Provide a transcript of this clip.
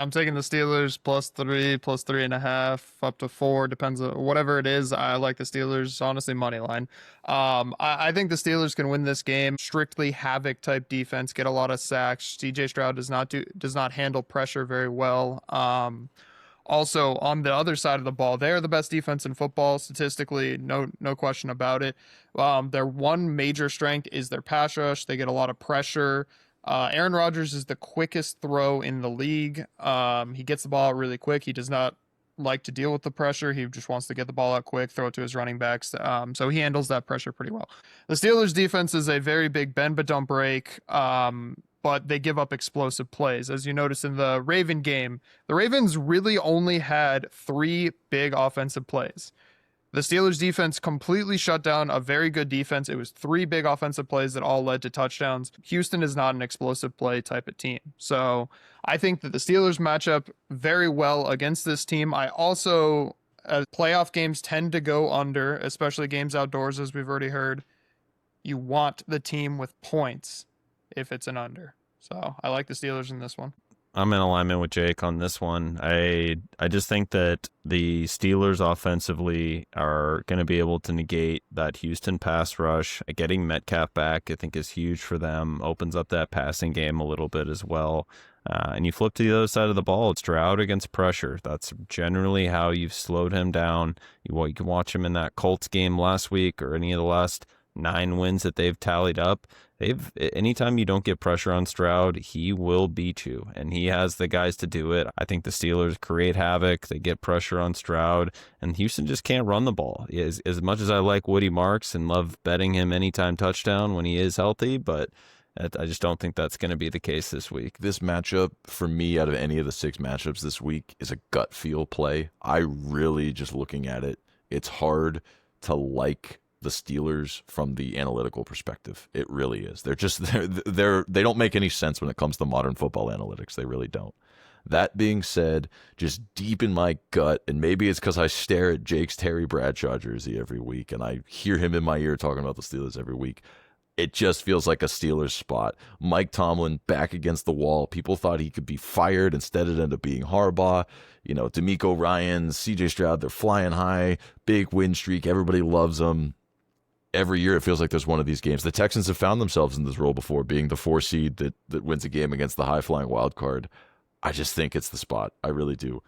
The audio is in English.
I'm taking the Steelers +3, +3.5, up to 4, depends on whatever it is. I like the Steelers, honestly, money line. I think the Steelers can win this game. Strictly havoc type defense, get a lot of sacks. CJ Stroud does not handle pressure very well. Also on the other side of the ball, they're the best defense in football statistically, no question about it. Their one major strength is their pass rush. They get a lot of pressure. Aaron Rodgers is the quickest throw in the league. He gets the ball out really quick. He does not like to deal with the pressure. He just wants to get the ball out quick, throw it to his running backs. So he handles that pressure pretty well. The Steelers' defense is a very big bend but don't break. But they give up explosive plays. As you notice in the Raven game, the Ravens really only had three big offensive plays. The Steelers defense completely shut down a very good defense. It was three big offensive plays that all led to touchdowns. Houston is not an explosive play type of team. So I think that the Steelers match up very well against this team. I also, as playoff games tend to go under, especially games outdoors, as we've already heard, you want the team with points if it's an under. So I like the Steelers in this one. I'm in alignment with Jake on this one. I just think that the Steelers offensively are going to be able to negate that Houston pass rush. Getting Metcalf back, I think, is huge for them. Opens up that passing game a little bit as well. And you flip to the other side of the ball, it's Stroud against pressure. That's generally how you've slowed him down. You can watch him in that Colts game last week or any of the last 9 wins that they've tallied up. Anytime you don't get pressure on Stroud, he will beat you, and he has the guys to do it. I think the Steelers create havoc. They get pressure on Stroud, and Houston just can't run the ball. As much as I like Woody Marks and love betting him anytime touchdown when he is healthy, but I just don't think that's going to be the case this week. This matchup, for me, out of any of the 6 matchups this week, is a gut feel play. I really, just looking at it, it's hard to like the Steelers from the analytical perspective. It really is. They don't make any sense when it comes to modern football analytics. They really don't. That being said, just deep in my gut, and maybe it's because I stare at Jake's Terry Bradshaw jersey every week and I hear him in my ear talking about the Steelers every week, it just feels like a Steelers spot. Mike Tomlin back against the wall. People thought he could be fired. Instead, it ended up being Harbaugh. D'Amico Ryans, CJ Stroud, they're flying high. Big win streak. Everybody loves them. Every year it feels like there's one of these games. The Texans have found themselves in this role before, being the 4 seed that wins a game against the high-flying wild card. I just think it's the spot. I really do.